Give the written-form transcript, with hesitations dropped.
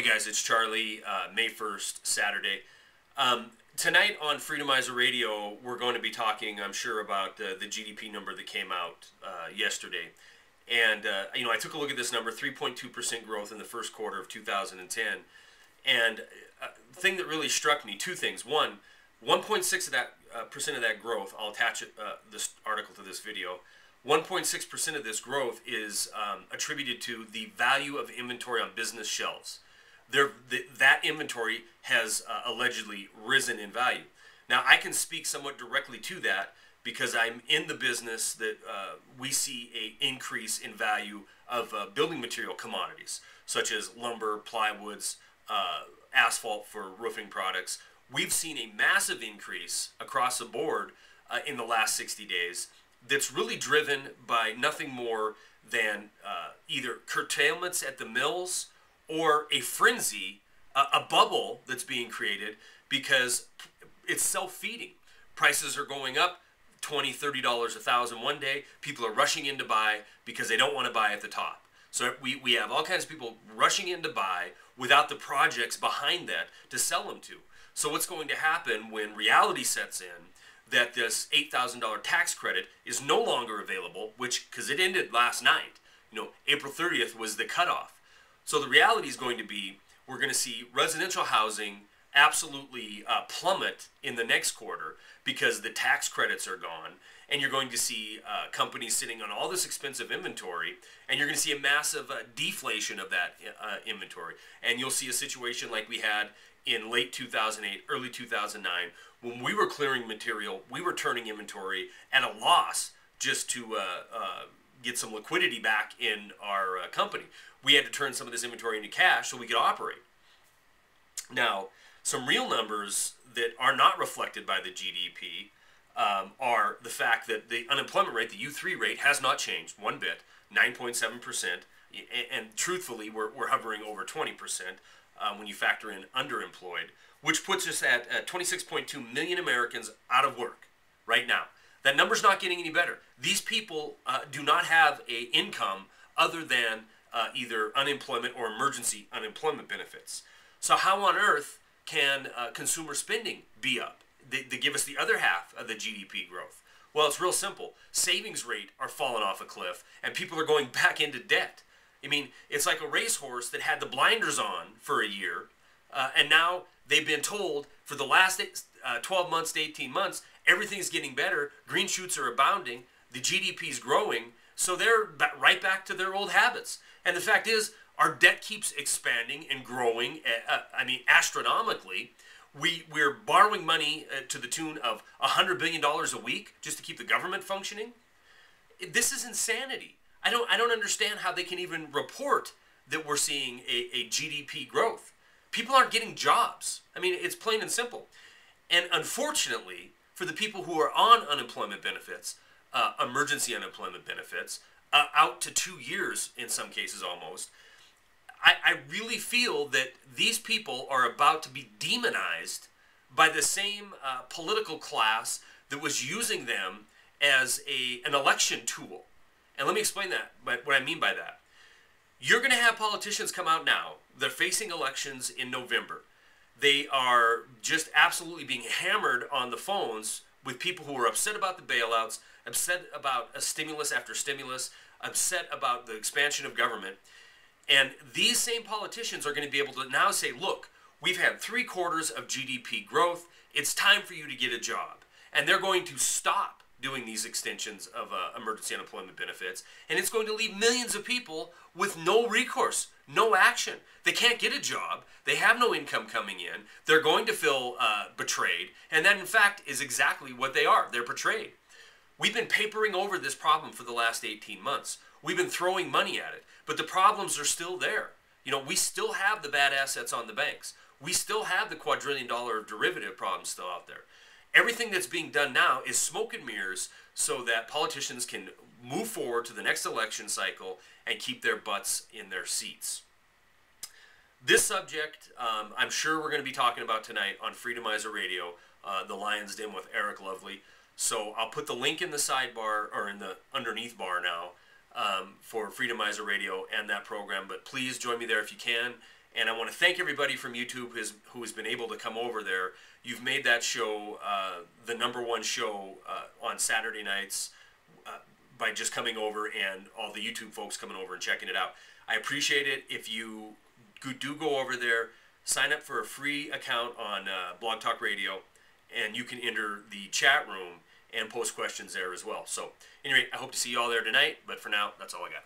Hey guys, it's Charlie, May 1st, Saturday. Tonight on Freedomizer Radio, we're going to be talking, I'm sure, about the GDP number that came out yesterday. And, I took a look at this number, 3.2% growth in the first quarter of 2010. And the thing that really struck me, two things. One, 1.6 of that percent of that growth, I'll attach this article to this video, 1.6% of this growth is attributed to the value of inventory on business shelves. That inventory has allegedly risen in value. Now, I can speak somewhat directly to that because I'm in the business that we see an increase in value of building material commodities, such as lumber, plywoods, asphalt for roofing products. We've seen a massive increase across the board in the last 60 days that's really driven by nothing more than either curtailments at the mills or a frenzy, a bubble that's being created because it's self-feeding. Prices are going up $20, $30 a thousand one day. People are rushing in to buy because they don't want to buy at the top. So we have all kinds of people rushing in to buy without the projects behind that to sell them to. So what's going to happen when reality sets in that this $8,000 tax credit is no longer available, because it ended last night. April 30th was the cutoff. So the reality is going to be we're going to see residential housing absolutely plummet in the next quarter because the tax credits are gone, and you're going to see companies sitting on all this expensive inventory, and you're going to see a massive deflation of that inventory. And you'll see a situation like we had in late 2008, early 2009, when we were clearing material, we were turning inventory at a loss just to get some liquidity back in our company. We had to turn some of this inventory into cash so we could operate. Now, some real numbers that are not reflected by the GDP are the fact that the unemployment rate, the U3 rate, has not changed one bit, 9.7%. And truthfully, we're hovering over 20% when you factor in underemployed, which puts us at 26.2 million Americans out of work right now. That number's not getting any better. These people do not have an income other than either unemployment or emergency unemployment benefits. So how on earth can consumer spending be up? They give us the other half of the GDP growth. Well, it's real simple. Savings rate are falling off a cliff, and people are going back into debt. I mean, it's like a racehorse that had the blinders on for a year, and now they've been told for the last 12 months to 18 months, everything's getting better, green shoots are abounding, the GDP's growing, so they're right back to their old habits. And the fact is, our debt keeps expanding and growing, astronomically. We're borrowing money to the tune of $100 billion a week just to keep the government functioning. This is insanity. I don't understand how they can even report that we're seeing a GDP growth. People aren't getting jobs. I mean, it's plain and simple. And unfortunately, for the people who are on unemployment benefits, emergency unemployment benefits, out to 2 years in some cases almost, I really feel that these people are about to be demonized by the same political class that was using them as an election tool. And let me explain that, what I mean by that. You're going to have politicians come out now. They're facing elections in November. They are just absolutely being hammered on the phones with people who are upset about the bailouts, upset about a stimulus after stimulus, upset about the expansion of government. And these same politicians are going to be able to now say, look, we've had 3 quarters of GDP growth. It's time for you to get a job. And they're going to stop doing these extensions of emergency unemployment benefits. And it's going to leave millions of people with no recourse, no action. They can't get a job. They have no income coming in. They're going to feel betrayed. And that, in fact, is exactly what they are. They're betrayed. We've been papering over this problem for the last 18 months. We've been throwing money at it. But the problems are still there. We still have the bad assets on the banks. We still have the quadrillion-dollar derivative problem still out there. Everything that's being done now is smoke and mirrors so that politicians can move forward to the next election cycle and keep their butts in their seats. This subject, I'm sure we're going to be talking about tonight on Freedomizer Radio, the Lion's Den with Eric Lovely. So I'll put the link in the sidebar, or in the underneath bar now, for Freedomizer Radio and that program. But please join me there if you can. And I want to thank everybody from YouTube who has been able to come over there. You've made that show the #1 show on Saturday nights by just coming over, and all the YouTube folks coming over and checking it out. I appreciate it. If you do go over there, sign up for a free account on Blog Talk Radio, and you can enter the chat room and post questions there as well. So anyway, I hope to see you all there tonight, but for now, that's all I got.